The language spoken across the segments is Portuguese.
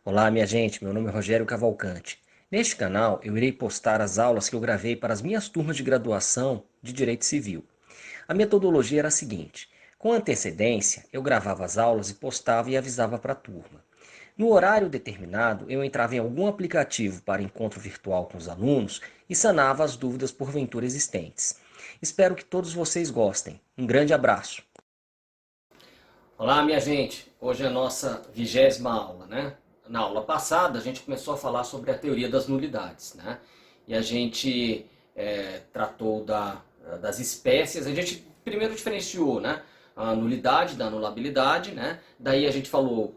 Olá, minha gente, meu nome é Rogério Cavalcante. Neste canal, eu irei postar as aulas que eu gravei para as minhas turmas de graduação de Direito Civil. A metodologia era a seguinte: com antecedência, eu gravava as aulas e postava e avisava para a turma. No horário determinado, eu entrava em algum aplicativo para encontro virtual com os alunos e sanava as dúvidas porventura existentes. Espero que todos vocês gostem. Um grande abraço. Olá, minha gente. Hoje é a nossa 20ª aula, né? Na aula passada, a gente começou a falar sobre a teoria das nulidades, né? E a gente tratou das espécies. A gente primeiro diferenciou, né? A nulidade da anulabilidade, né? Daí a gente falou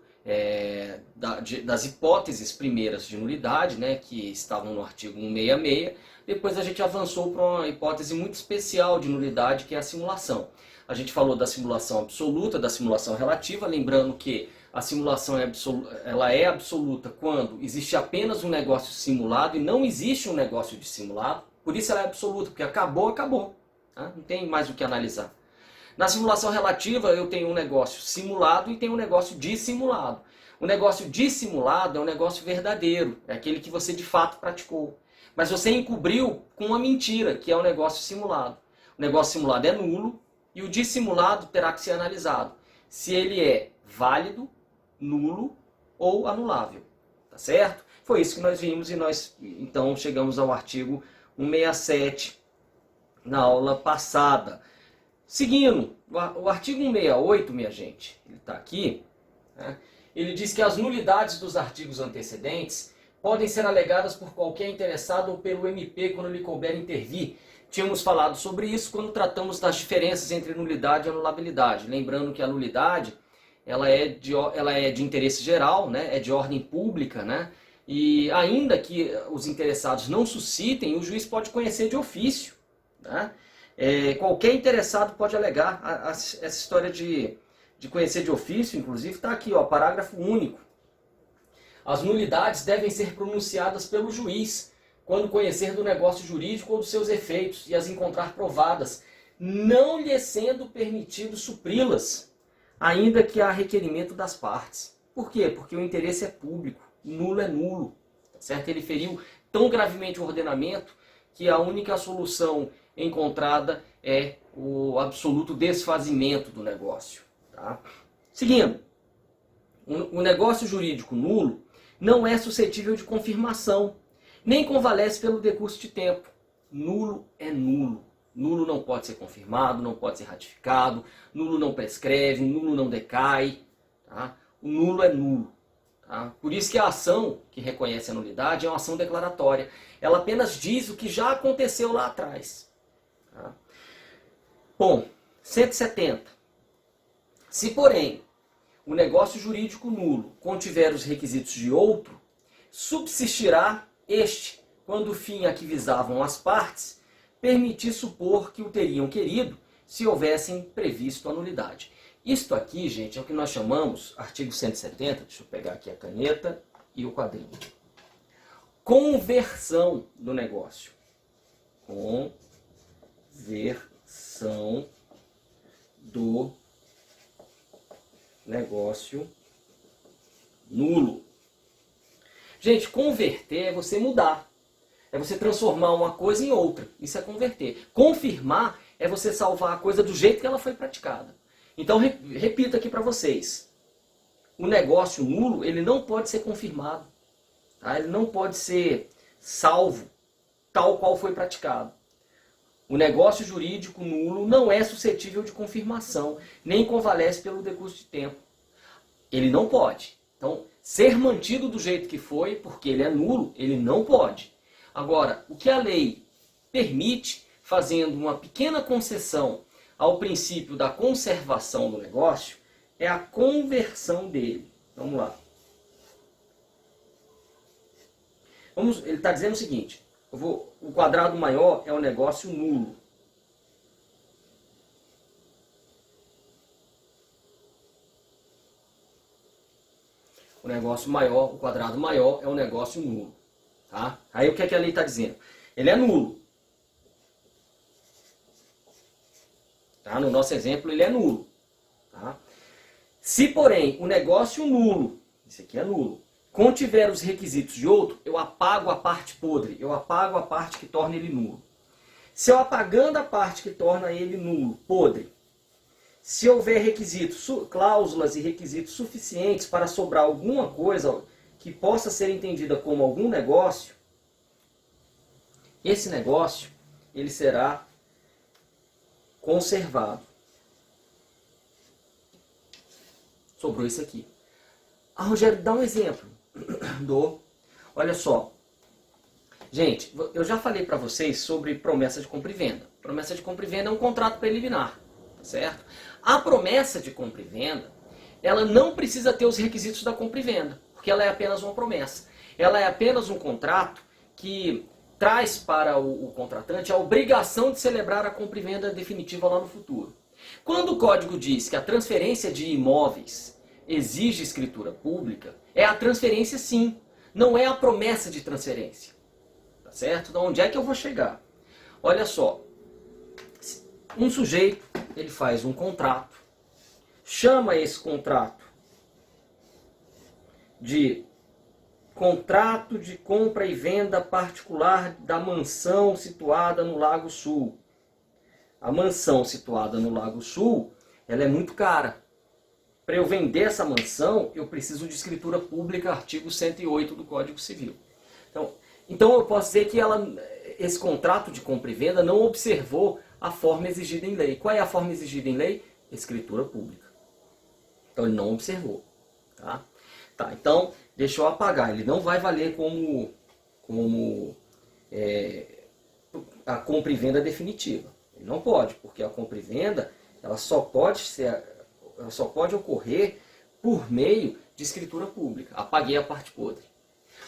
das hipóteses primeiras de nulidade, né? Que estavam no artigo 166. Depois a gente avançou para uma hipótese muito especial de nulidade, que é a simulação. A gente falou da simulação absoluta, da simulação relativa, lembrando que a simulação ela é absoluta quando existe apenas um negócio simulado e não existe um negócio dissimulado. Por isso ela é absoluta, porque acabou, acabou. Tá? Não tem mais o que analisar. Na simulação relativa eu tenho um negócio simulado e tenho um negócio dissimulado. O negócio dissimulado é um negócio verdadeiro, é aquele que você de fato praticou. Mas você encobriu com uma mentira, que é o negócio simulado. O negócio simulado é nulo, e o dissimulado terá que ser analisado se ele é válido, nulo ou anulável. Tá certo? Foi isso que nós vimos e nós então chegamos ao artigo 167 na aula passada. Seguindo, o artigo 168, minha gente, ele está aqui, né? Ele diz que as nulidades dos artigos antecedentes podem ser alegadas por qualquer interessado ou pelo MP quando lhe couber intervir. Tínhamos falado sobre isso quando tratamos das diferenças entre nulidade e anulabilidade. Lembrando que a nulidade ela é de interesse geral, né? É de ordem pública, né? E ainda que os interessados não suscitem, o juiz pode conhecer de ofício. Né? Qualquer interessado pode alegar. Essa história de conhecer de ofício, inclusive, está aqui, ó, parágrafo único. As nulidades devem ser pronunciadas pelo juiz quando conhecer do negócio jurídico ou dos seus efeitos e as encontrar provadas, não lhe sendo permitido supri-las, ainda que a requerimento das partes. Por quê? Porque o interesse é público, nulo é nulo. Tá certo? Ele feriu tão gravemente o ordenamento que a única solução encontrada é o absoluto desfazimento do negócio. Tá? Seguindo, o negócio jurídico nulo não é suscetível de confirmação, nem convalesce pelo decurso de tempo. Nulo é nulo. Nulo não pode ser confirmado, não pode ser ratificado, nulo não prescreve, nulo não decai. Tá? O nulo é nulo. Tá? Por isso que a ação que reconhece a nulidade é uma ação declaratória. Ela apenas diz o que já aconteceu lá atrás. Tá? Bom, 170. Se, porém, o negócio jurídico nulo contiver os requisitos de outro, subsistirá este, quando o fim a que visavam as partes, permitir supor que o teriam querido se houvessem previsto a nulidade. Isto aqui, gente, é o que nós chamamos, artigo 170, deixa eu pegar aqui a caneta e o quadrinho. Conversão do negócio. Conversão do negócio nulo. Gente, converter é você mudar. É você transformar uma coisa em outra. Isso é converter. Confirmar é você salvar a coisa do jeito que ela foi praticada. Então, repito aqui para vocês. O negócio nulo, ele não pode ser confirmado. Tá? Ele não pode ser salvo tal qual foi praticado. O negócio jurídico nulo não é suscetível de confirmação, nem convalesce pelo decurso de tempo. Ele não pode. Então, ser mantido do jeito que foi, porque ele é nulo, ele não pode. Agora, o que a lei permite, fazendo uma pequena concessão ao princípio da conservação do negócio, é a conversão dele. Vamos lá. Ele está dizendo o seguinte, o quadrado maior é o negócio nulo. O negócio maior, o quadrado maior, é um negócio nulo. Tá? Aí o que, é que a lei está dizendo? Ele é nulo. Tá? No nosso exemplo, ele é nulo. Tá? Se, porém, o negócio nulo, esse aqui é nulo, contiver os requisitos de outro, eu apago a parte podre, eu apago a parte que torna ele nulo. Se eu apagando a parte que torna ele nulo, podre, se houver requisitos, cláusulas e requisitos suficientes para sobrar alguma coisa que possa ser entendida como algum negócio, esse negócio ele será conservado. Sobrou isso aqui. Ah, Rogério, dá um exemplo. Olha só. Gente, eu já falei para vocês sobre promessa de compra e venda. Promessa de compra e venda é um contrato preliminar, certo? A promessa de compra e venda, ela não precisa ter os requisitos da compra e venda, porque ela é apenas uma promessa. Ela é apenas um contrato que traz para o contratante a obrigação de celebrar a compra e venda definitiva lá no futuro. Quando o código diz que a transferência de imóveis exige escritura pública, é a transferência sim, não é a promessa de transferência. Tá certo? Então onde é que eu vou chegar? Olha só, um sujeito, ele faz um contrato, chama esse contrato de contrato de compra e venda particular da mansão situada no Lago Sul. A mansão situada no Lago Sul, ela é muito cara. Para eu vender essa mansão, eu preciso de escritura pública, artigo 108 do Código Civil. Então eu posso dizer que esse contrato de compra e venda não observou a forma exigida em lei. Qual é a forma exigida em lei? Escritura pública. Então ele não observou. Tá, então deixa eu apagar. Ele não vai valer como a compra e venda definitiva. Ele não pode, porque a compra e venda ela só pode ocorrer por meio de escritura pública. Apaguei a parte podre.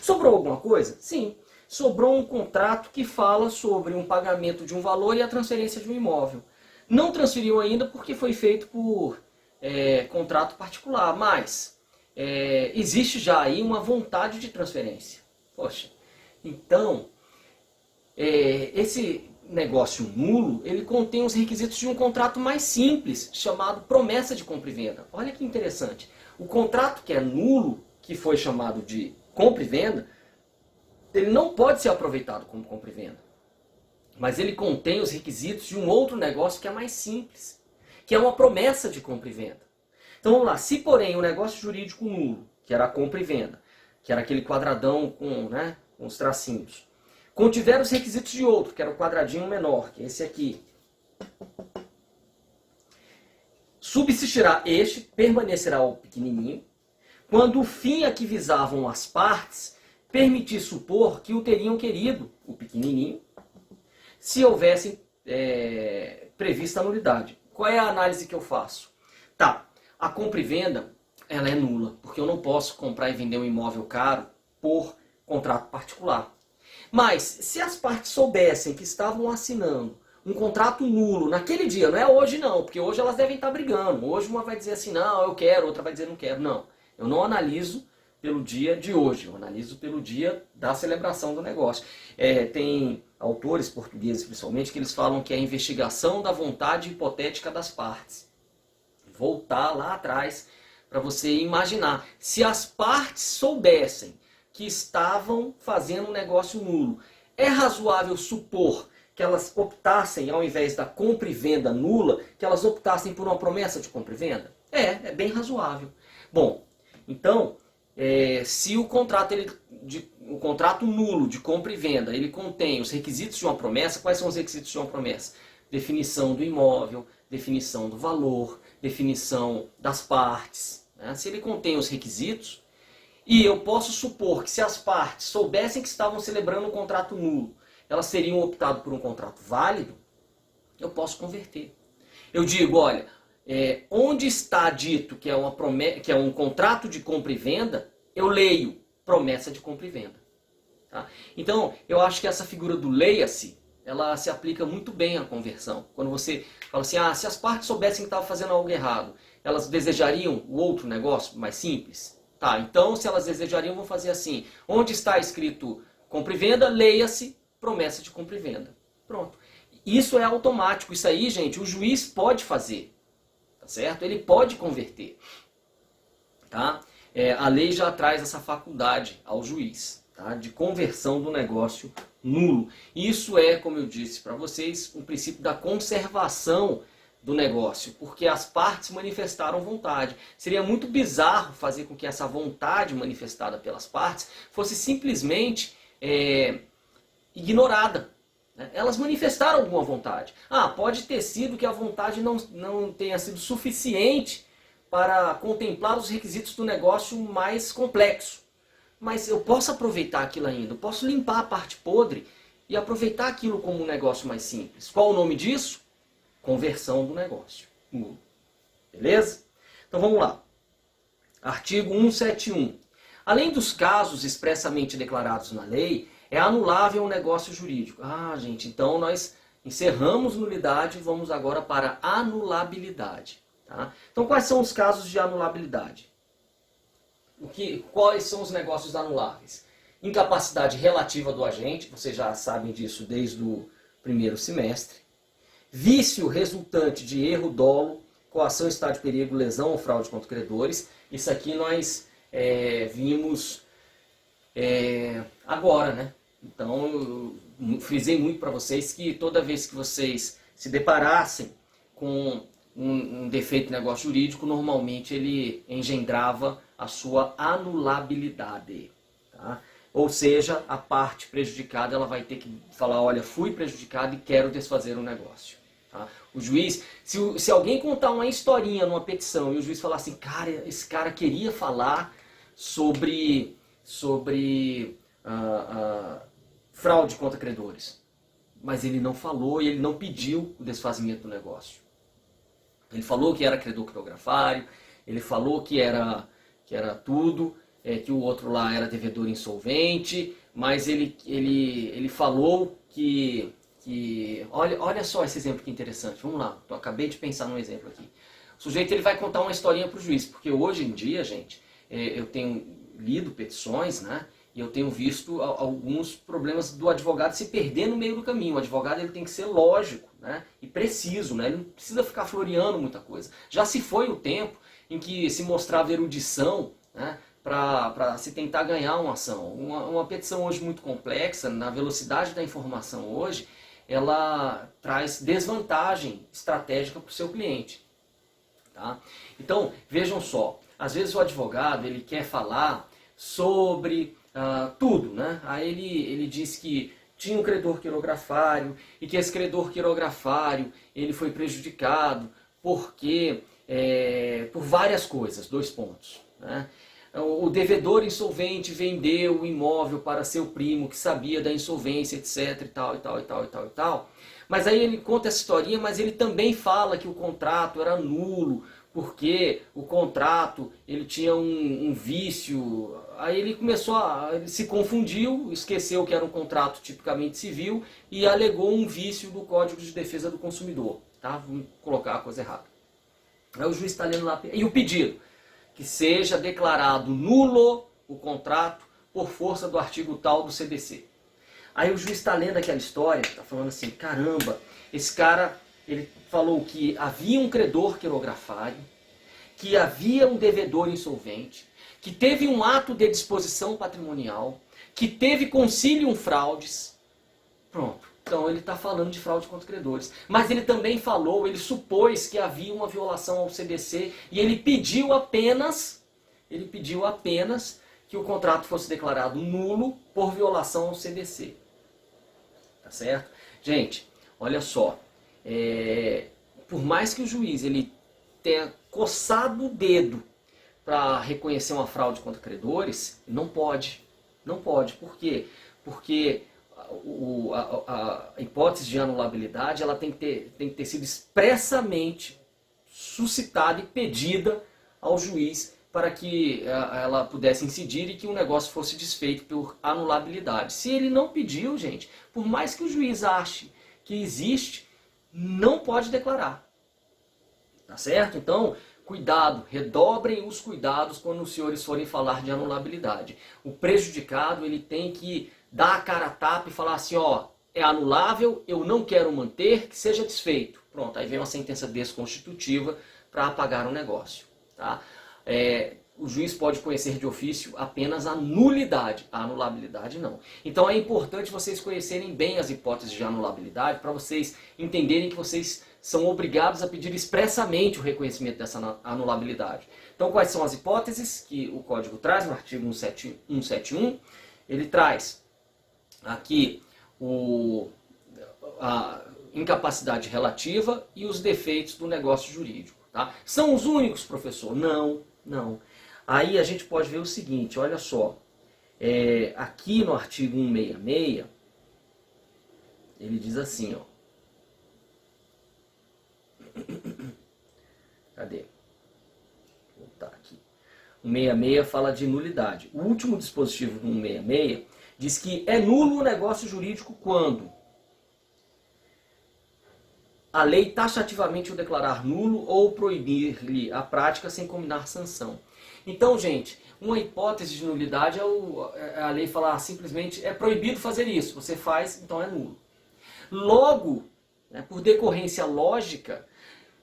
Sobrou alguma coisa? Sim. Sobrou um contrato que fala sobre um pagamento de um valor e a transferência de um imóvel. Não transferiu ainda porque foi feito por contrato particular, mas existe já aí uma vontade de transferência. Poxa, então esse negócio nulo, ele contém os requisitos de um contrato mais simples, chamado promessa de compra e venda. Olha que interessante. O contrato que é nulo, que foi chamado de compra e venda, ele não pode ser aproveitado como compra e venda. Mas ele contém os requisitos de um outro negócio que é mais simples, que é uma promessa de compra e venda. Então vamos lá, se porém o negócio jurídico nulo, que era a compra e venda, que era aquele quadradão com os tracinhos, contiver os requisitos de outro, que era o quadradinho menor, que é esse aqui, subsistirá este, permanecerá o pequenininho, quando o fim a que visavam as partes permitir supor que o teriam querido, o pequenininho, se houvesse prevista a nulidade. Qual é a análise que eu faço? Tá, a compra e venda ela é nula, porque eu não posso comprar e vender um imóvel caro por contrato particular. Mas se as partes soubessem que estavam assinando um contrato nulo naquele dia, não é hoje não, porque hoje elas devem estar brigando. Hoje uma vai dizer assim, não, eu quero, outra vai dizer não quero. Não, eu não analiso pelo dia de hoje, eu analiso pelo dia da celebração do negócio. Tem autores portugueses, principalmente, que eles falam que é a investigação da vontade hipotética das partes. Voltar lá atrás para você imaginar. Se as partes soubessem que estavam fazendo um negócio nulo, é razoável supor que elas optassem, ao invés da compra e venda nula, que elas optassem por uma promessa de compra e venda? É bem razoável. Bom, então, se o contrato, o contrato nulo de compra e venda, ele contém os requisitos de uma promessa, quais são os requisitos de uma promessa? Definição do imóvel, definição do valor, definição das partes. Né? Se ele contém os requisitos, e eu posso supor que se as partes soubessem que estavam celebrando um contrato nulo, elas teriam optado por um contrato válido, eu posso converter. Eu digo, olha, onde está dito que é um contrato de compra e venda, eu leio promessa de compra e venda. Tá? Então, eu acho que essa figura do leia-se, ela se aplica muito bem à conversão. Quando você fala assim, se as partes soubessem que estavam fazendo algo errado, elas desejariam o outro negócio mais simples? Tá, então se elas desejariam, vão fazer assim. Onde está escrito compra e venda, leia-se promessa de compra e venda. Pronto. Isso é automático. Isso aí, gente, o juiz pode fazer. Tá certo? Ele pode converter. Tá? a lei já traz essa faculdade ao juiz, tá? De conversão do negócio nulo. Isso é, como eu disse para vocês, um princípio da conservação do negócio, porque as partes manifestaram vontade. Seria muito bizarro fazer com que essa vontade manifestada pelas partes fosse simplesmente ignorada. Elas manifestaram alguma vontade. Pode ter sido que a vontade não tenha sido suficiente para contemplar os requisitos do negócio mais complexo. Mas eu posso aproveitar aquilo ainda, eu posso limpar a parte podre e aproveitar aquilo como um negócio mais simples. Qual o nome disso? Conversão do negócio. Beleza? Então vamos lá. Artigo 171. Além dos casos expressamente declarados na lei, é anulável o negócio jurídico. Gente, então nós encerramos nulidade e vamos agora para anulabilidade. Tá? Então quais são os casos de anulabilidade? Quais são os negócios anuláveis? Incapacidade relativa do agente, vocês já sabem disso desde o primeiro semestre. Vício resultante de erro, dolo, coação, estado de perigo, lesão ou fraude contra credores. Isso aqui nós vimos agora, né? Então, eu frisei muito para vocês que toda vez que vocês se deparassem com um defeito de negócio jurídico, normalmente ele engendrava a sua anulabilidade. Tá? Ou seja, a parte prejudicada ela vai ter que falar, olha, fui prejudicado e quero desfazer o negócio. Tá? O juiz, se alguém contar uma historinha numa petição e o juiz falar assim, cara, esse cara queria falar sobre fraude contra credores, mas ele não falou e ele não pediu o desfazimento do negócio. Ele falou que era credor quirografário, ele falou que era tudo, que o outro lá era devedor insolvente, mas ele falou que olha só esse exemplo que interessante, vamos lá, eu acabei de pensar num exemplo aqui. O sujeito ele vai contar uma historinha para o juiz, porque hoje em dia, gente, eu tenho lido petições, né? E eu tenho visto alguns problemas do advogado se perder no meio do caminho. O advogado ele tem que ser lógico, né? E preciso, né? Ele não precisa ficar floreando muita coisa. Já se foi o tempo em que se mostrava erudição, né? Para se tentar ganhar uma ação. Uma petição hoje muito complexa, na velocidade da informação hoje, ela traz desvantagem estratégica para o seu cliente. Tá? Então, vejam só, às vezes o advogado ele quer falar sobre tudo, né? Aí ele diz que tinha um credor quirografário e que esse credor quirografário ele foi prejudicado porque por várias coisas, 2 pontos. Né? O devedor insolvente vendeu o imóvel para seu primo que sabia da insolvência, etc. e tal, e tal, e tal, e tal, e tal. Mas aí ele conta essa historinha, mas ele também fala que o contrato era nulo, porque o contrato ele tinha um vício. Aí ele ele se confundiu, esqueceu que era um contrato tipicamente civil e alegou um vício do Código de Defesa do Consumidor. Tá? Vamos colocar a coisa errada. Aí o juiz está lendo lá, e o pedido? Que seja declarado nulo o contrato por força do artigo tal do CDC. Aí o juiz está lendo aquela história, está falando assim, caramba, esse cara, ele falou que havia um credor quirografário, que havia um devedor insolvente, que teve um ato de disposição patrimonial, que teve concilium fraudes. Pronto. Então ele está falando de fraude contra credores. Mas ele também falou, ele supôs que havia uma violação ao CDC e ele pediu apenas que o contrato fosse declarado nulo por violação ao CDC. Tá certo? Gente, olha só. Por mais que o juiz ele tenha coçado o dedo para reconhecer uma fraude contra credores, não pode. Não pode. Por quê? Porque a hipótese de anulabilidade ela tem que ter sido expressamente suscitada e pedida ao juiz para que ela pudesse incidir e que o negócio fosse desfeito por anulabilidade. Se ele não pediu, gente, por mais que o juiz ache que existe, não pode declarar. Tá certo? Então, cuidado, redobrem os cuidados quando os senhores forem falar de anulabilidade. O prejudicado ele tem que dar a cara a tapa e falar assim, ó, é anulável, eu não quero manter, que seja desfeito. Pronto, aí vem uma sentença desconstitutiva para apagar o negócio. Tá? o juiz pode conhecer de ofício apenas a nulidade, a anulabilidade não. Então é importante vocês conhecerem bem as hipóteses de anulabilidade para vocês entenderem que vocês são obrigados a pedir expressamente o reconhecimento dessa anulabilidade. Então quais são as hipóteses que o Código traz no artigo 171? Ele traz aqui a incapacidade relativa e os defeitos do negócio jurídico. Tá? São os únicos, professor? Não, não. Aí a gente pode ver o seguinte, olha só. Aqui no artigo 166, ele diz assim, ó. Cadê? Vou voltar aqui. 166 fala de nulidade. O último dispositivo do 166 diz que é nulo o negócio jurídico quando a lei taxativamente o declarar nulo ou proibir-lhe a prática sem combinar sanção. Então, gente, uma hipótese de nulidade é a lei falar simplesmente é proibido fazer isso. Você faz, então é nulo. Logo, né, por decorrência lógica,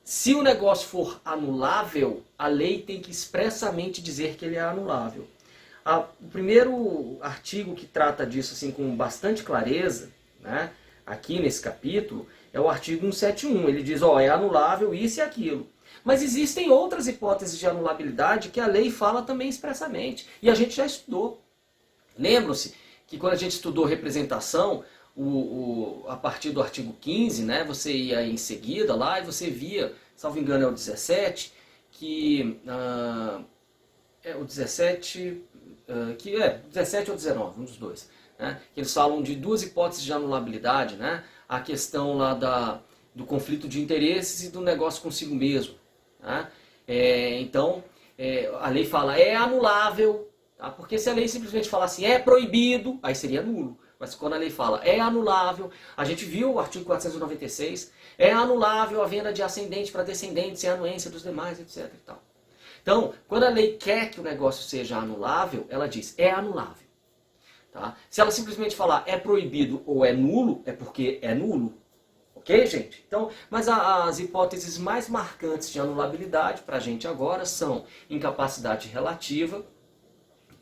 se o negócio for anulável, a lei tem que expressamente dizer que ele é anulável. O primeiro artigo que trata disso assim, com bastante clareza, né, aqui nesse capítulo, é o artigo 171. Ele diz, é anulável isso e aquilo. Mas existem outras hipóteses de anulabilidade que a lei fala também expressamente. E a gente já estudou. Lembram-se que quando a gente estudou representação, a partir do artigo 15, né, você ia em seguida lá e você via, salvo engano é o 17, que o 17, 17 ou 19, um dos dois. Né, que eles falam de duas hipóteses de anulabilidade, né, a questão lá do conflito de interesses e do negócio consigo mesmo. Né? Então, a lei fala é anulável, tá? Porque se a lei simplesmente falar assim, é proibido, aí seria nulo. Mas quando a lei fala é anulável, a gente viu o artigo 496, é anulável a venda de ascendente para descendente sem anuência dos demais, etc. E tal. Então, quando a lei quer que o negócio seja anulável, ela diz é anulável. Tá? Se ela simplesmente falar é proibido ou é nulo, é porque é nulo. Ok, gente? Então, mas as hipóteses mais marcantes de anulabilidade para a gente agora são incapacidade relativa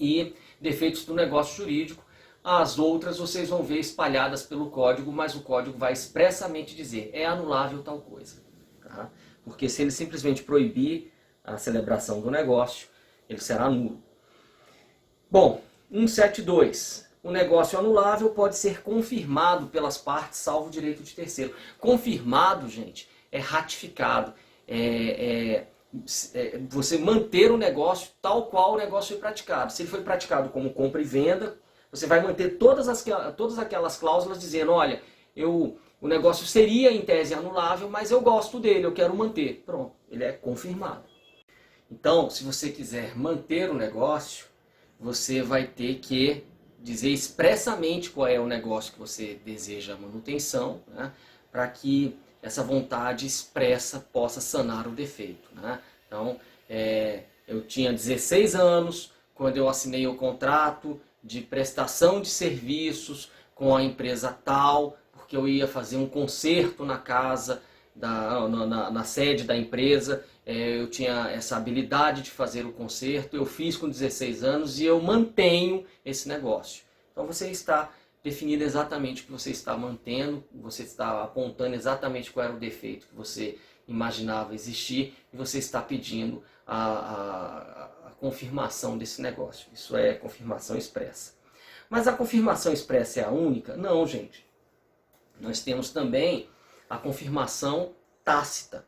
e defeitos do negócio jurídico. As outras vocês vão ver espalhadas pelo código, mas o código vai expressamente dizer é anulável tal coisa. Tá? Porque se ele simplesmente proibir a celebração do negócio, ele será nulo. Bom, 172. O negócio anulável pode ser confirmado pelas partes, salvo direito de terceiro. Confirmado, gente, é ratificado. Você manter o negócio tal qual o negócio foi praticado. Se ele foi praticado como compra e venda, você vai manter todas aquelas cláusulas dizendo, olha, o negócio seria em tese anulável, mas eu gosto dele, eu quero manter. Pronto, ele é confirmado. Então, se você quiser manter o negócio, você vai ter que dizer expressamente qual é o negócio que você deseja a manutenção, né, para que essa vontade expressa possa sanar o defeito. Né? Então, eu tinha 16 anos quando eu assinei o contrato de prestação de serviços com a empresa tal, porque eu ia fazer um concerto na casa, na sede da empresa. Eu tinha essa habilidade de fazer o concerto, eu fiz com 16 anos e eu mantenho esse negócio. Então você está definindo exatamente o que você está mantendo, você está apontando exatamente qual era o defeito que você imaginava existir e você está pedindo a confirmação desse negócio. Isso é confirmação expressa. Mas a confirmação expressa é a única? Não, gente. Nós temos também a confirmação tácita.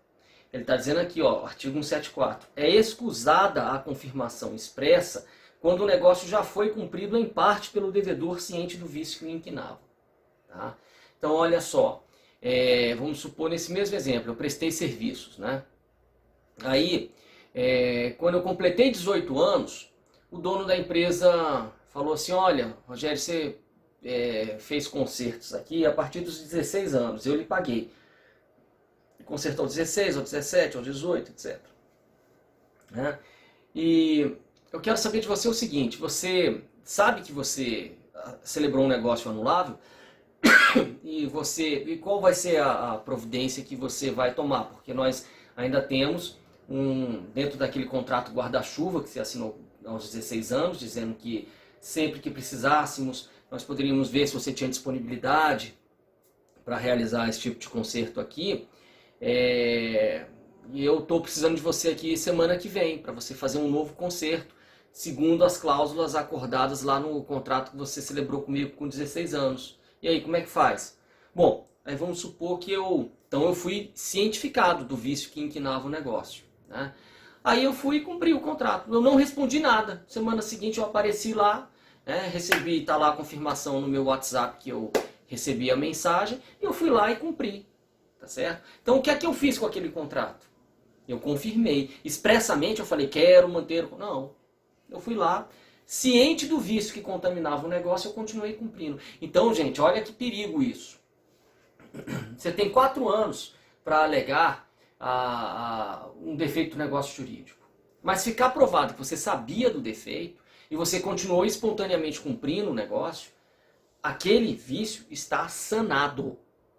Ele está dizendo aqui, ó, artigo 174, é escusada a confirmação expressa quando o negócio já foi cumprido em parte pelo devedor ciente do vício que o inquinava. Tá? Então, olha só, vamos supor nesse mesmo exemplo, eu prestei serviços. Né? Aí, quando eu completei 18 anos, o dono da empresa falou assim, olha, Rogério, você fez concertos aqui a partir dos 16 anos, eu lhe paguei. Consertou aos 16, aos 17, aos 18, etc. Né? E eu quero saber de você o seguinte, você sabe que você celebrou um negócio anulável e qual vai ser a providência que você vai tomar? Porque nós ainda temos dentro daquele contrato guarda-chuva que você assinou aos 16 anos, dizendo que sempre que precisássemos, nós poderíamos ver se você tinha disponibilidade para realizar esse tipo de conserto aqui. E eu estou precisando de você aqui semana que vem, para você fazer um novo conserto, segundo as cláusulas acordadas lá no contrato que você celebrou comigo com 16 anos. E aí, como é que faz? Bom, aí vamos supor que então eu fui cientificado do vício que inquinava o negócio, né? Aí eu fui e cumpri o contrato. Eu não respondi nada. Semana seguinte eu apareci lá, né? Recebi, tá lá a confirmação no meu WhatsApp que eu recebi a mensagem, e eu fui lá e cumpri, tá certo? Então o que é que eu fiz com aquele contrato? Eu confirmei. Expressamente eu falei, quero manter o... Não. Eu fui lá, ciente do vício que contaminava o negócio, eu continuei cumprindo. Então, gente, olha que perigo isso. Você tem 4 anos para alegar um defeito do negócio jurídico. Mas ficar provado que você sabia do defeito e você continuou espontaneamente cumprindo o negócio, aquele vício está sanado.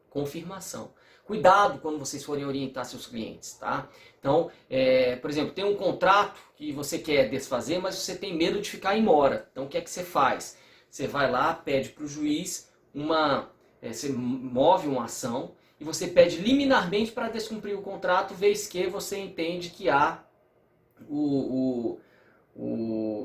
Confirmação. Cuidado quando vocês forem orientar seus clientes, tá? Então, por exemplo, tem um contrato que você quer desfazer, mas você tem medo de ficar em mora. Então, o que é que você faz? Você vai lá, pede para o juiz você move uma ação e você pede liminarmente para descumprir o contrato, vez que você entende que há o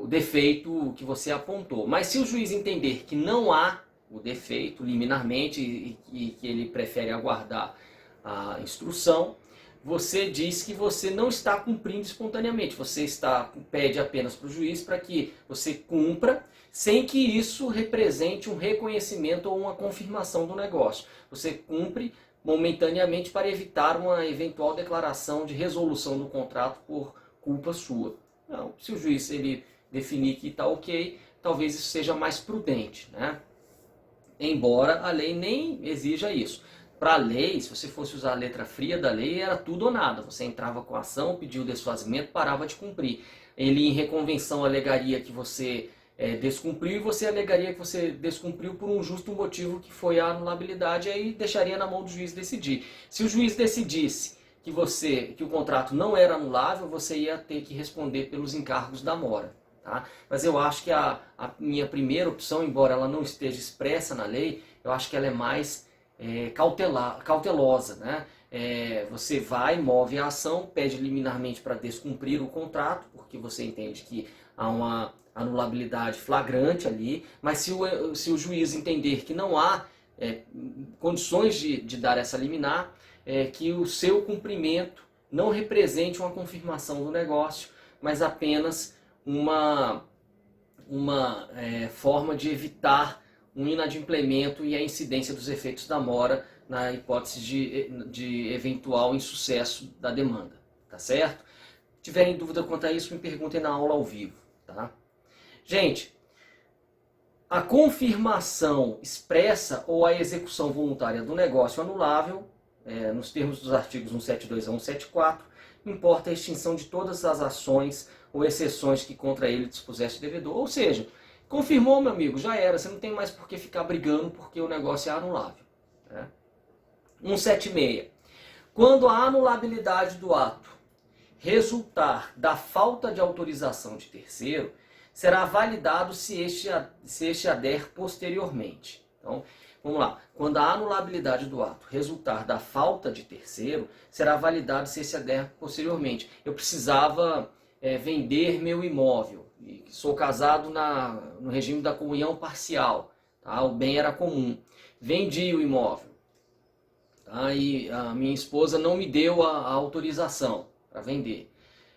defeito que você apontou. Mas se o juiz entender que não há o defeito liminarmente e que ele prefere aguardar a instrução, você diz que você não está cumprindo espontaneamente. Você pede apenas para o juiz para que você cumpra, sem que isso represente um reconhecimento ou uma confirmação do negócio. Você cumpre momentaneamente para evitar uma eventual declaração de resolução do contrato por culpa sua. Não, se o juiz definir que está ok, talvez isso seja mais prudente, né? Embora a lei nem exija isso. Para a lei, se você fosse usar a letra fria da lei, era tudo ou nada. Você entrava com a ação, pedia o desfazimento, parava de cumprir. Ele, em reconvenção, alegaria que você descumpriu, e você alegaria que você descumpriu por um justo motivo, que foi a anulabilidade, e aí deixaria na mão do juiz decidir. Se o juiz decidisse que o contrato não era anulável, você ia ter que responder pelos encargos da mora. Tá? Mas eu acho que a minha primeira opção, embora ela não esteja expressa na lei, eu acho que ela é mais cautelosa, né? Você vai, move a ação, pede liminarmente para descumprir o contrato, porque você entende que há uma anulabilidade flagrante ali, mas se o juiz entender que não há condições de dar essa liminar, que o seu cumprimento não represente uma confirmação do negócio, mas apenas uma forma de evitar um inadimplemento e a incidência dos efeitos da mora na hipótese de eventual insucesso da demanda, tá certo? Se tiverem dúvida quanto a isso, me perguntem na aula ao vivo, tá? Gente, a confirmação expressa ou a execução voluntária do negócio anulável, nos termos dos artigos 172 a 174, importa a extinção de todas as ações ou exceções que contra ele dispusesse o devedor. Ou seja, confirmou, meu amigo, já era, você não tem mais por que ficar brigando porque o negócio é anulável. Né? 176. Quando a anulabilidade do ato resultar da falta de autorização de terceiro, será validado se este ader posteriormente. Então, vamos lá. Quando a anulabilidade do ato resultar da falta de terceiro, será validado se este ader posteriormente. Eu precisava vender meu imóvel. Sou casado no regime da comunhão parcial. Tá? O bem era comum. Vendi o imóvel. Tá? E a minha esposa não me deu a autorização para vender.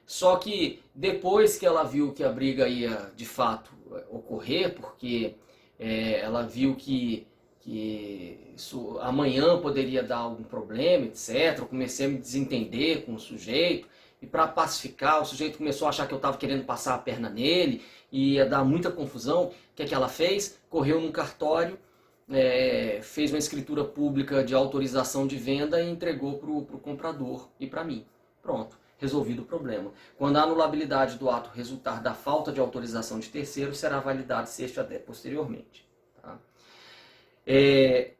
Só que depois que ela viu que a briga ia de fato ocorrer, porque ela viu que isso amanhã poderia dar algum problema, etc. Eu comecei a me desentender com o sujeito, e para pacificar, o sujeito começou a achar que eu estava querendo passar a perna nele, e ia dar muita confusão. O que é que ela fez? Correu num cartório, fez uma escritura pública de autorização de venda e entregou para o comprador e para mim. Pronto. Resolvido o problema. Quando a anulabilidade do ato resultar da falta de autorização de terceiro, será validado se este ader posteriormente. Tá?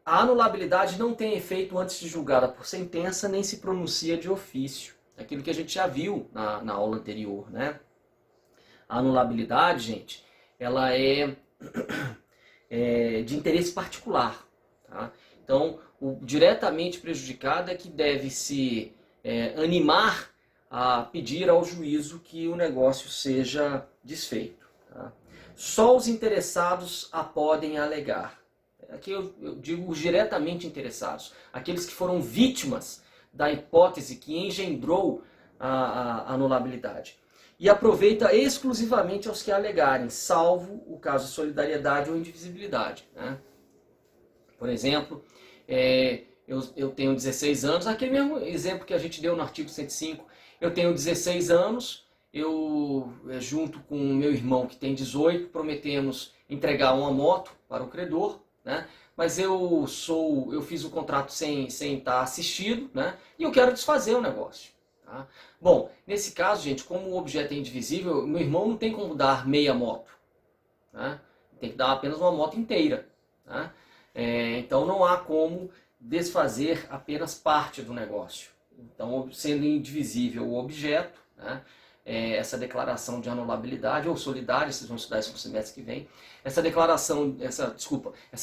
A anulabilidade não tem efeito antes de julgada por sentença, nem se pronuncia de ofício. aquilo que a gente já viu na aula anterior, né? A anulabilidade, gente, ela é, de interesse particular, tá? Então, o diretamente prejudicado é que deve se animar a pedir ao juízo que o negócio seja desfeito. Tá? Só os interessados a podem alegar. Aqui eu digo os diretamente interessados, aqueles que foram vítimas da hipótese que engendrou a anulabilidade. E aproveita exclusivamente aos que alegarem, salvo o caso de solidariedade ou indivisibilidade. Né? Por exemplo, eu tenho 16 anos, aquele mesmo exemplo que a gente deu no artigo 105, eu tenho 16 anos, eu junto com o meu irmão que tem 18, prometemos entregar uma moto para o credor, né? Mas eu fiz o contrato sem estar assistido, né? E eu quero desfazer o negócio. Tá? Bom, nesse caso, gente, como o objeto é indivisível, meu irmão não tem como dar meia moto. Né? Tem que dar apenas uma moto inteira. Tá? Então não há como desfazer apenas parte do negócio. Então, sendo indivisível o objeto, né? Essa declaração de anulabilidade ou solidária, vocês vão estudar isso no semestre que vem, essa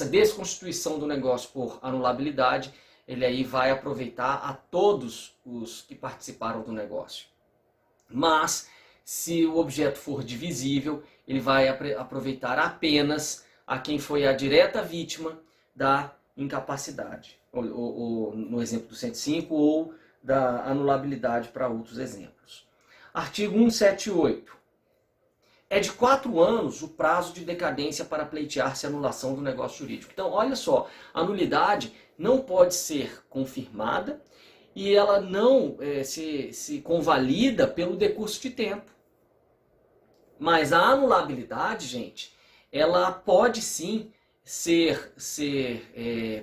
desconstituição do negócio por anulabilidade, ele aí vai aproveitar a todos os que participaram do negócio. Mas, se o objeto for divisível, ele vai aproveitar apenas a quem foi a direta vítima da incapacidade, ou no exemplo do 105, ou da anulabilidade para outros exemplos. Artigo 178. É de 4 anos o prazo de decadência para pleitear-se a anulação do negócio jurídico. Então, olha só, a nulidade não pode ser confirmada e ela não se convalida pelo decurso de tempo. Mas a anulabilidade, gente, ela pode sim ser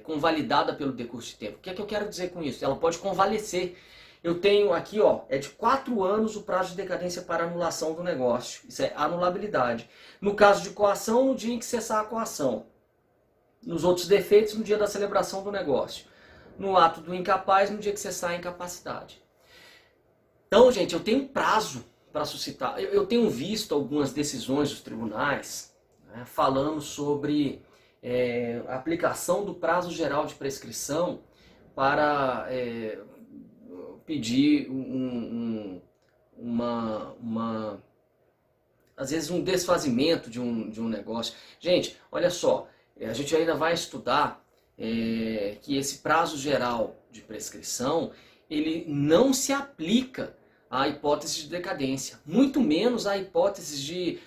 convalidada pelo decurso de tempo. O que é que eu quero dizer com isso? Ela pode convalescer. Eu tenho aqui, ó, é de 4 anos o prazo de decadência para anulação do negócio. Isso é anulabilidade. No caso de coação, no dia em que cessar a coação. Nos outros defeitos, no dia da celebração do negócio. No ato do incapaz, no dia que cessar a incapacidade. Então, gente, eu tenho um prazo para suscitar. Eu tenho visto algumas decisões dos tribunais, né, falando sobre a aplicação do prazo geral de prescrição para pedir às vezes um desfazimento de um negócio. Gente, olha só, a gente ainda vai estudar que esse prazo geral de prescrição, ele não se aplica à hipótese de decadência, muito menos à hipótese de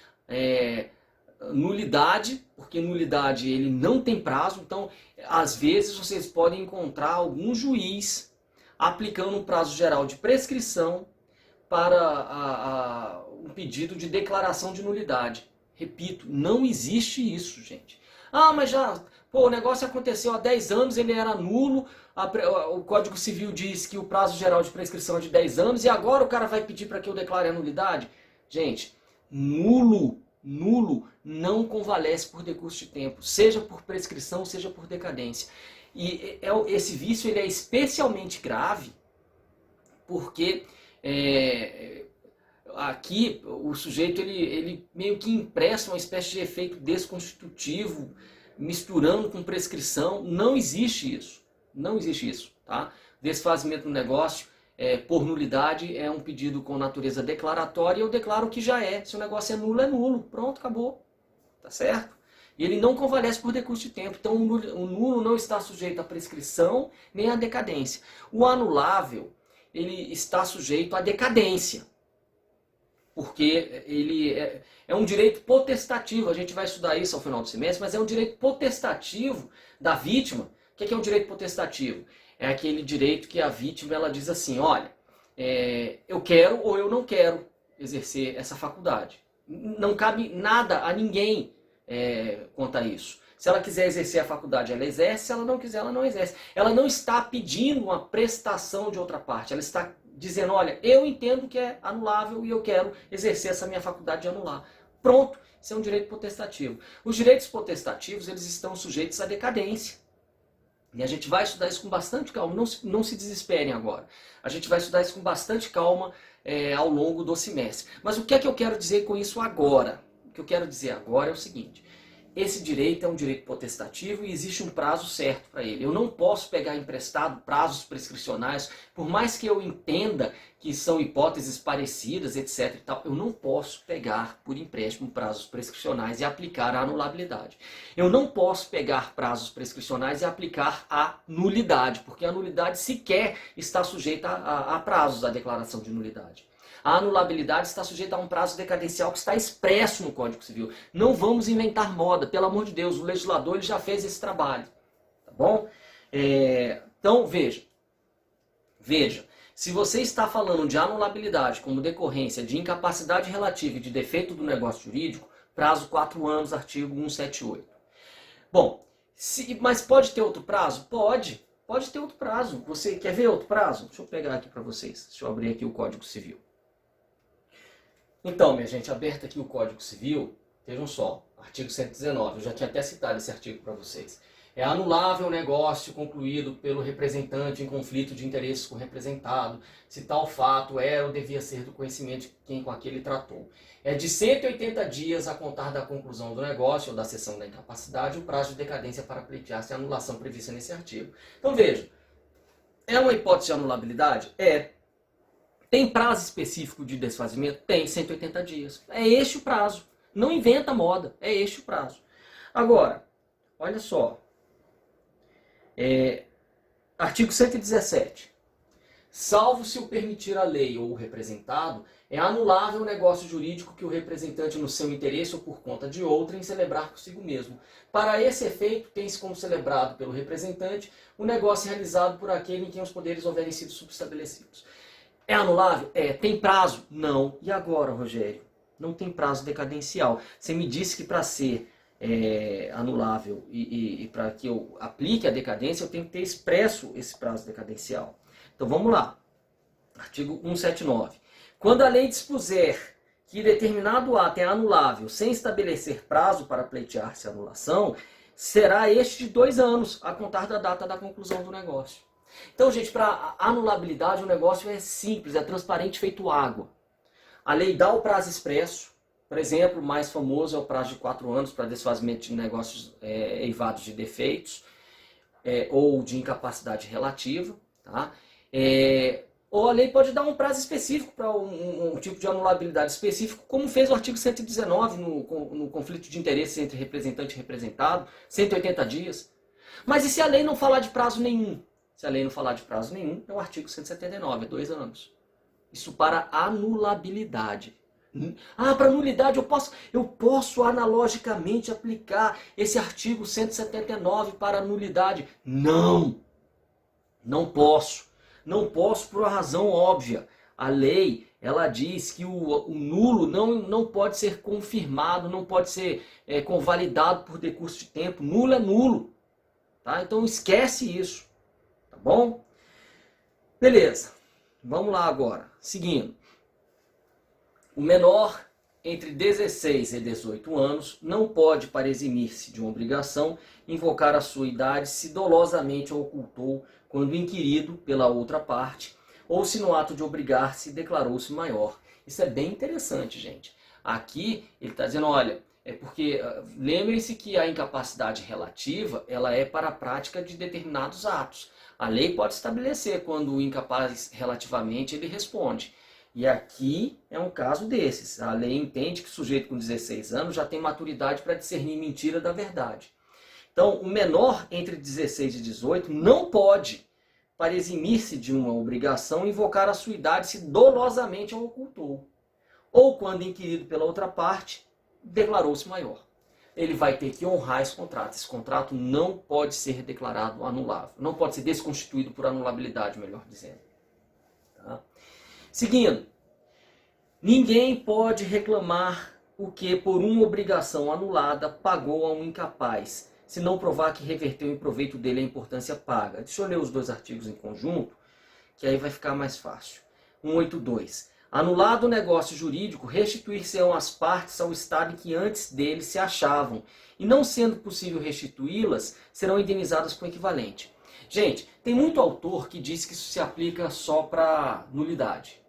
nulidade, porque nulidade ele não tem prazo. Então, às vezes vocês podem encontrar algum juiz aplicando um prazo geral de prescrição para um pedido de declaração de nulidade. Repito, não existe isso, gente. Ah, mas o negócio aconteceu há 10 anos, ele era nulo, o Código Civil diz que o prazo geral de prescrição é de 10 anos e agora o cara vai pedir para que eu declare a nulidade? Gente, nulo não convalesce por decurso de tempo, seja por prescrição, seja por decadência. E esse vício ele é especialmente grave porque aqui o sujeito ele meio que empresta uma espécie de efeito desconstitutivo, misturando com prescrição. Não existe isso. Não existe isso. Tá? Desfazimento do negócio por nulidade é um pedido com natureza declaratória e eu declaro que já é. Se o negócio é nulo. Pronto, acabou. Tá certo? E ele não convalesce por decurso de tempo. Então o nulo não está sujeito à prescrição nem à decadência. O anulável, ele está sujeito à decadência. Porque ele é um direito potestativo. A gente vai estudar isso ao final do semestre, mas é um direito potestativo da vítima. O que é um direito potestativo? É aquele direito que a vítima ela diz assim, olha, eu quero ou eu não quero exercer essa faculdade. Não cabe nada a ninguém quanto a isso. Se ela quiser exercer a faculdade, ela exerce. Se ela não quiser, ela não exerce. Ela não está pedindo uma prestação de outra parte. Ela está dizendo, olha, eu entendo que é anulável e eu quero exercer essa minha faculdade de anular. Pronto, isso é um direito potestativo. Os direitos potestativos, eles estão sujeitos à decadência. E a gente vai estudar isso com bastante calma, não se desesperem agora. A gente vai estudar isso com bastante calma ao longo do semestre. Mas o que é que eu quero dizer com isso agora? O que eu quero dizer agora é o seguinte: esse direito é um direito potestativo e existe um prazo certo para ele. Eu não posso pegar emprestado prazos prescricionais, por mais que eu entenda que são hipóteses parecidas, etc. e tal, eu não posso pegar por empréstimo prazos prescricionais e aplicar a anulabilidade. Eu não posso pegar prazos prescricionais e aplicar a nulidade, porque a nulidade sequer está sujeita a prazos, a declaração de nulidade. A anulabilidade está sujeita a um prazo decadencial que está expresso no Código Civil. Não vamos inventar moda, pelo amor de Deus, o legislador ele já fez esse trabalho. Tá bom? Então, veja, se você está falando de anulabilidade como decorrência de incapacidade relativa e de defeito do negócio jurídico, prazo 4 anos, artigo 178. Bom, mas pode ter outro prazo? Pode ter outro prazo. Você quer ver outro prazo? Deixa eu pegar aqui para vocês. Deixa eu abrir aqui o Código Civil. Então, minha gente, aberto aqui o Código Civil, vejam só, artigo 119, eu já tinha até citado esse artigo para vocês. É anulável o negócio concluído pelo representante em conflito de interesses com o representado, se tal fato era ou devia ser do conhecimento de quem com aquele tratou. É de 180 dias a contar da conclusão do negócio ou da cessão da incapacidade o prazo de decadência para pleitear-se a anulação prevista nesse artigo. Então, veja, é uma hipótese de anulabilidade? É. Tem prazo específico de desfazimento? Tem, 180 dias. É este o prazo. Não inventa moda, é este o prazo. Agora, olha só. Artigo 117. Salvo se o permitir a lei ou o representado, é anulável o negócio jurídico que o representante no seu interesse ou por conta de outrem celebrar consigo mesmo. Para esse efeito, tem-se como celebrado pelo representante o negócio realizado por aquele em quem os poderes houverem sido subestabelecidos. É anulável? É. Tem prazo? Não. E agora, Rogério? Não tem prazo decadencial. Você me disse que para ser anulável e para que eu aplique a decadência, eu tenho que ter expresso esse prazo decadencial. Então vamos lá. Artigo 179. Quando a lei dispuser que determinado ato é anulável sem estabelecer prazo para pleitear-se a anulação, será este de 2 anos, a contar da data da conclusão do negócio. Então, gente, para anulabilidade o negócio é simples, é transparente, feito água. A lei dá o prazo expresso, por exemplo, o mais famoso é o prazo de 4 anos para desfazimento de negócios eivados de defeitos ou de incapacidade relativa. Tá? Ou a lei pode dar um prazo específico para um tipo de anulabilidade específico, como fez o artigo 119 no conflito de interesses entre representante e representado, 180 dias. Mas e se a lei não falar de prazo nenhum? Se a lei não falar de prazo nenhum, é o artigo 179, é 2 anos. Isso para anulabilidade. Para nulidade eu posso analogicamente aplicar esse artigo 179 para nulidade. Não! Não posso. Não posso por uma razão óbvia. A lei, ela diz que o nulo não pode ser confirmado, não pode ser convalidado por decurso de tempo. Nulo é nulo. Tá? Então esquece isso. Tá bom? Beleza. Vamos lá agora. Seguindo. O menor entre 16 e 18 anos não pode, para eximir-se de uma obrigação, invocar a sua idade se dolosamente a ocultou quando inquirido pela outra parte, ou se no ato de obrigar-se declarou-se maior. Isso é bem interessante, gente. Aqui ele está dizendo, olha, porque lembrem-se que a incapacidade relativa ela é para a prática de determinados atos. A lei pode estabelecer quando o incapaz relativamente ele responde. E aqui é um caso desses. A lei entende que o sujeito com 16 anos já tem maturidade para discernir mentira da verdade. Então, o menor entre 16 e 18 não pode, para eximir-se de uma obrigação, invocar a sua idade se dolosamente a ocultou. Ou, quando inquirido pela outra parte, declarou-se maior. Ele vai ter que honrar esse contrato. Esse contrato não pode ser declarado anulável. Não pode ser desconstituído por anulabilidade, melhor dizendo. Tá? Seguindo. Ninguém pode reclamar o que, por uma obrigação anulada, pagou a um incapaz, se não provar que reverteu em proveito dele a importância paga. Deixa eu ler os 2 artigos em conjunto, que aí vai ficar mais fácil. 182. Anulado o negócio jurídico, restituir-se-ão as partes ao estado em que antes dele se achavam, e não sendo possível restituí-las, serão indenizadas com equivalente. Gente, tem muito autor que diz que isso se aplica só para nulidade.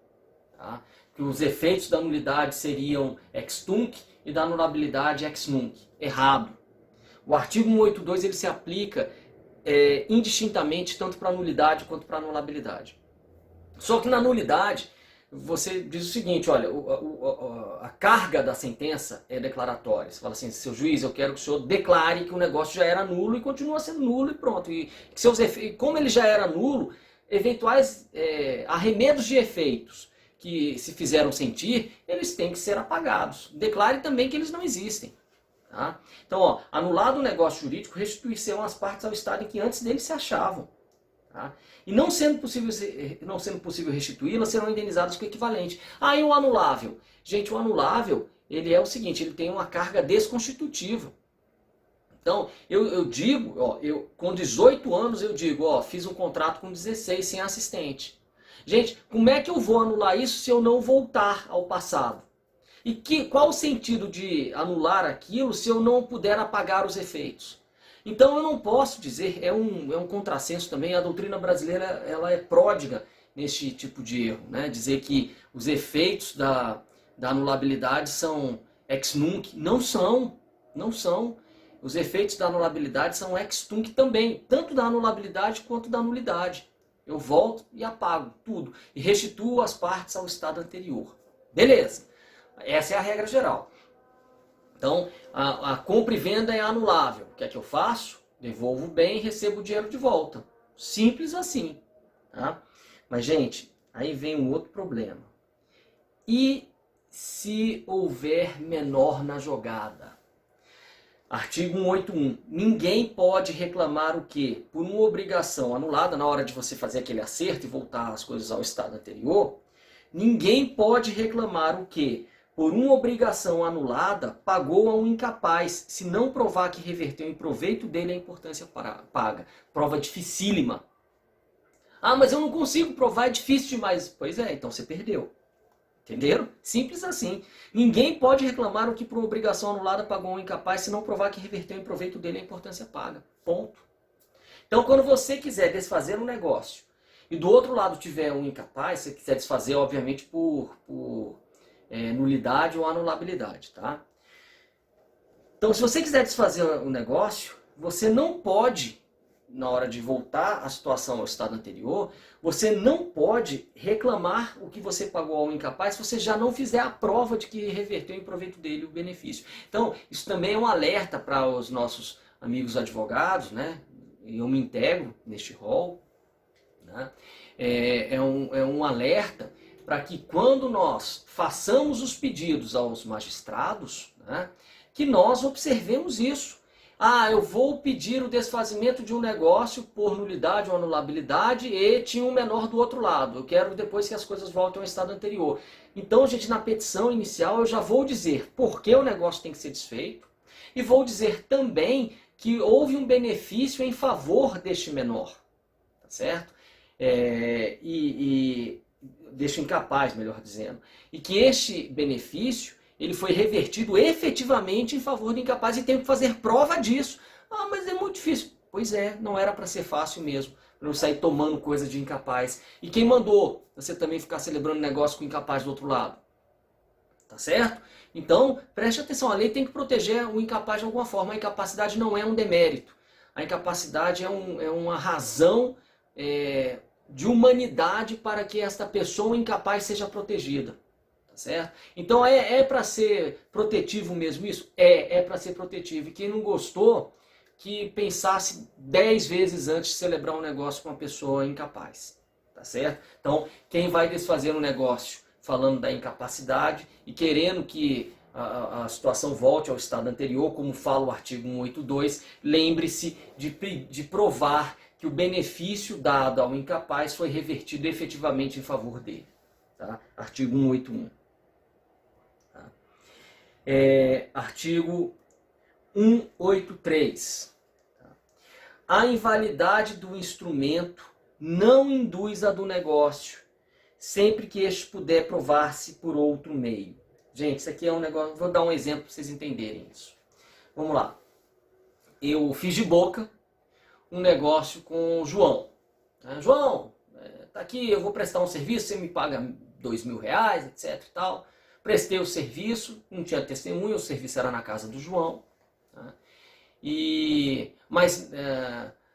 Tá? Que os efeitos da nulidade seriam ex tunc e da anulabilidade ex nunc. Errado. O artigo 182 ele se aplica indistintamente tanto para nulidade quanto para anulabilidade. Só que na nulidade, você diz o seguinte, olha, a carga da sentença é declaratória. Você fala assim, seu juiz, eu quero que o senhor declare que o negócio já era nulo e continua sendo nulo e pronto. E como ele já era nulo, eventuais arremedos de efeitos que se fizeram sentir, eles têm que ser apagados. Declare também que eles não existem. Tá? Então, ó, anulado o negócio jurídico, restituir-se-ão as partes ao estado em que antes dele se achavam. Tá? E não sendo possível restituí-las, serão indenizadas com o equivalente. Ah, e o anulável? Gente, o anulável, ele é o seguinte, ele tem uma carga desconstitutiva. Então, eu digo, ó, com 18 anos eu digo, ó, fiz um contrato com 16 sem assistente. Gente, como é que eu vou anular isso se eu não voltar ao passado? E qual o sentido de anular aquilo se eu não puder apagar os efeitos? Então eu não posso dizer, é um contrassenso também, a doutrina brasileira ela é pródiga neste tipo de erro. Né? Dizer que os efeitos da anulabilidade são ex nunc, não são. Os efeitos da anulabilidade são ex tunc também, tanto da anulabilidade quanto da nulidade. Eu volto e apago tudo, e restituo as partes ao estado anterior. Beleza, essa é a regra geral. Então, a compra e venda é anulável. O que é que eu faço? Devolvo o bem e recebo o dinheiro de volta. Simples assim. Tá? Mas, gente, aí vem um outro problema. E se houver menor na jogada? Artigo 181. Ninguém pode reclamar o quê? Por uma obrigação anulada na hora de você fazer aquele acerto e voltar as coisas ao estado anterior, ninguém pode reclamar o quê? Por uma obrigação anulada, pagou a um incapaz, se não provar que reverteu em proveito dele a importância paga. Prova dificílima. Ah, mas eu não consigo provar, é difícil demais. Pois é, então você perdeu. Entenderam? Simples assim. Ninguém pode reclamar o que por uma obrigação anulada pagou a um incapaz, se não provar que reverteu em proveito dele a importância paga. Ponto. Então, quando você quiser desfazer um negócio, e do outro lado tiver um incapaz, você quiser desfazer, obviamente, por nulidade ou anulabilidade, tá? Então, se você quiser desfazer o negócio, você não pode, na hora de voltar a situação ao estado anterior, você não pode reclamar o que você pagou ao incapaz se você já não fizer a prova de que reverteu em proveito dele o benefício. Então, isso também é um alerta para os nossos amigos advogados, né? Eu me integro neste rol, né? É um alerta para que quando nós façamos os pedidos aos magistrados, né, que nós observemos isso. Ah, eu vou pedir o desfazimento de um negócio por nulidade ou anulabilidade e tinha um menor do outro lado. Eu quero depois que as coisas voltem ao estado anterior. Então, gente, na petição inicial eu já vou dizer por que o negócio tem que ser desfeito e vou dizer também que houve um benefício em favor deste menor. Tá certo? Deixo incapaz, melhor dizendo, e que este benefício ele foi revertido efetivamente em favor do incapaz e tenho que fazer prova disso. Ah, mas é muito difícil. Pois é, não era para ser fácil mesmo, para não sair tomando coisa de incapaz. E quem mandou você também ficar celebrando negócio com o incapaz do outro lado? Tá certo? Então, preste atenção, a lei tem que proteger o incapaz de alguma forma. A incapacidade não é um demérito. A incapacidade é uma razão de humanidade para que esta pessoa incapaz seja protegida. Tá certo? Então é para ser protetivo mesmo isso? É para ser protetivo. E quem não gostou, que pensasse 10 vezes antes de celebrar um negócio com uma pessoa incapaz. Tá certo? Então, quem vai desfazer um negócio falando da incapacidade e querendo que a situação volte ao estado anterior, como fala o artigo 182, lembre-se de provar que o benefício dado ao incapaz foi revertido efetivamente em favor dele. Tá? Artigo 181. Tá? Artigo 183. Tá? A invalidade do instrumento não induz a do negócio, sempre que este puder provar-se por outro meio. Gente, isso aqui é um negócio... Vou dar um exemplo para vocês entenderem isso. Vamos lá. Eu fiz de boca, um negócio com o João. João, tá aqui, eu vou prestar um serviço, você me paga R$ 2.000, etc e tal. Prestei o serviço, não tinha testemunha, o serviço era na casa do João. Tá? Mas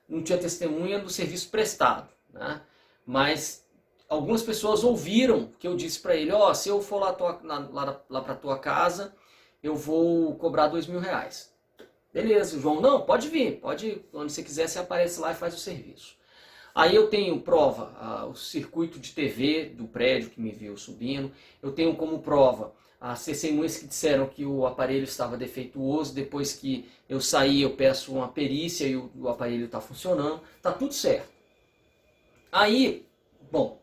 não tinha testemunha do serviço prestado. Né? Mas algumas pessoas ouviram que eu disse para ele, se eu for lá para tua casa, eu vou cobrar R$ 2.000. Beleza, João, não, pode vir, quando você quiser você aparece lá e faz o serviço. Aí eu tenho prova, o circuito de TV do prédio que me viu subindo. Eu tenho como prova as testemunhas que disseram que o aparelho estava defeituoso. Depois que eu saí, eu peço uma perícia e o aparelho está funcionando. Está tudo certo. Aí, bom,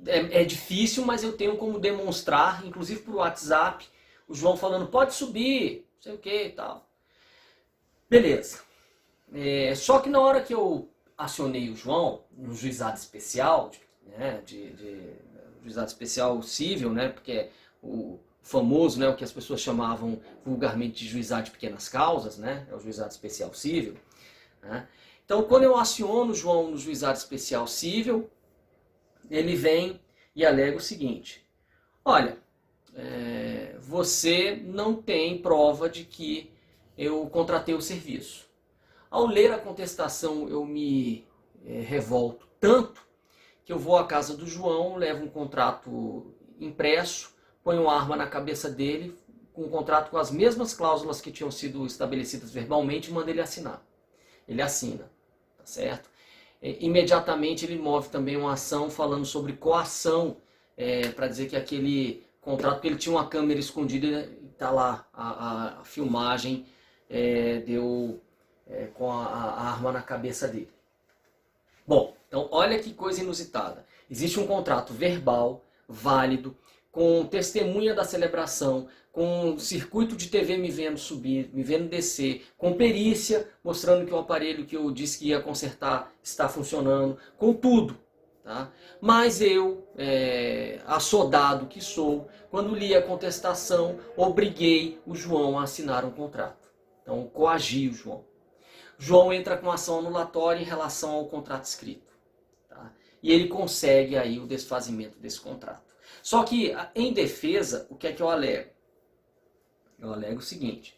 é difícil, mas eu tenho como demonstrar, inclusive por WhatsApp, o João falando, pode subir, não sei o que e tal. Beleza. Só que na hora que eu acionei o João no juizado especial, juizado especial civil, né, porque é o famoso, né, o que as pessoas chamavam vulgarmente de juizado de pequenas causas, né, é o juizado especial civil. Né. Então, quando eu aciono o João no juizado especial civil, ele vem e alega o seguinte: olha, você não tem prova de que eu contratei o serviço. Ao ler a contestação, eu me revolto tanto que eu vou à casa do João, levo um contrato impresso, ponho uma arma na cabeça dele, com um contrato com as mesmas cláusulas que tinham sido estabelecidas verbalmente, e mando ele assinar. Ele assina, tá certo? Imediatamente ele move também uma ação falando sobre coação, para dizer que aquele contrato, porque ele tinha uma câmera escondida e está lá a filmagem, deu com a arma na cabeça dele. Bom, então olha que coisa inusitada. Existe um contrato verbal, válido, com testemunha da celebração, com circuito de TV me vendo subir, me vendo descer, com perícia mostrando que o aparelho que eu disse que ia consertar está funcionando, com tudo. Tá? Mas eu, assodado que sou, quando li a contestação, obriguei o João a assinar um contrato. Então, coagi o João. João entra com ação anulatória em relação ao contrato escrito. Tá? E ele consegue aí o desfazimento desse contrato. Só que, em defesa, o que é que eu alego? Eu alego o seguinte: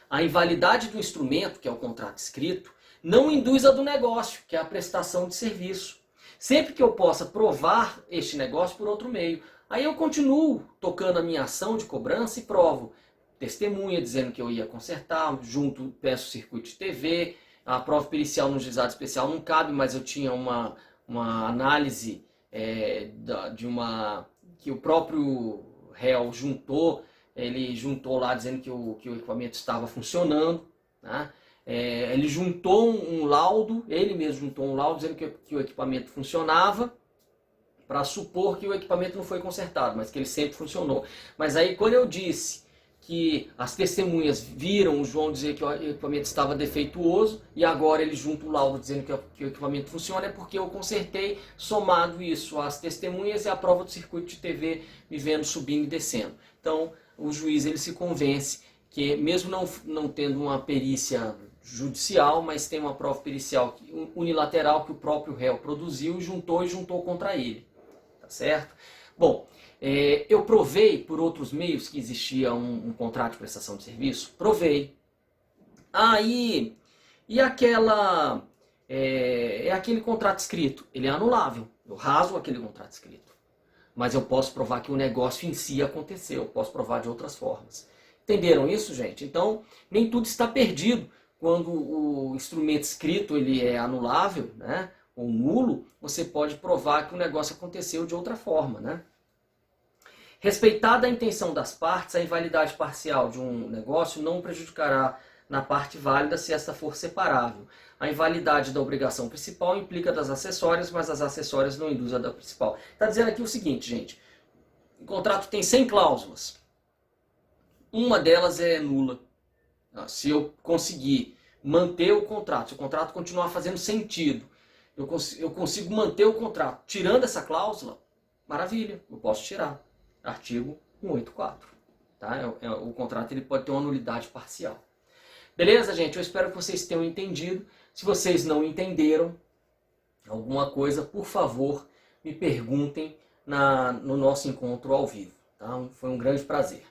a invalidade do instrumento, que é o contrato escrito, não induz a do negócio, que é a prestação de serviço. Sempre que eu possa provar este negócio por outro meio. Aí eu continuo tocando a minha ação de cobrança e provo testemunha dizendo que eu ia consertar, junto peço circuito de TV. A prova pericial no juizado especial não cabe, mas eu tinha uma análise que o próprio réu juntou. Ele juntou lá dizendo que o equipamento estava funcionando. Né? Ele juntou um laudo, ele mesmo juntou um laudo dizendo que o equipamento funcionava, para supor que o equipamento não foi consertado, mas que ele sempre funcionou. Mas aí quando eu disse que as testemunhas viram o João dizer que o equipamento estava defeituoso e agora ele junta o laudo dizendo que o equipamento funciona, é porque eu consertei, somado isso às testemunhas e à prova do circuito de TV me vendo subindo e descendo. Então o juiz ele se convence que, mesmo não tendo uma perícia judicial, mas tem uma prova pericial unilateral que o próprio réu produziu e juntou contra ele. Tá certo? Bom, eu provei por outros meios que existia um contrato de prestação de serviço? Provei. Aí, e aquele contrato escrito? Ele é anulável. Eu raso aquele contrato escrito. Mas eu posso provar que o negócio em si aconteceu. Eu posso provar de outras formas. Entenderam isso, gente? Então, nem tudo está perdido. Quando o instrumento escrito ele é anulável, né, ou nulo, você pode provar que o negócio aconteceu de outra forma, né? Respeitada a intenção das partes, a invalidade parcial de um negócio não prejudicará na parte válida se esta for separável. A invalidade da obrigação principal implica das acessórias, mas as acessórias não induzem a da principal. Está dizendo aqui o seguinte, gente. O contrato tem 100 cláusulas. Uma delas é nula. Se eu conseguir manter o contrato, se o contrato continuar fazendo sentido, eu consigo manter o contrato tirando essa cláusula, maravilha, eu posso tirar. Artigo 184. Tá? O contrato ele pode ter uma nulidade parcial. Beleza, gente? Eu espero que vocês tenham entendido. Se vocês não entenderam alguma coisa, por favor, me perguntem no nosso encontro ao vivo. Tá? Foi um grande prazer.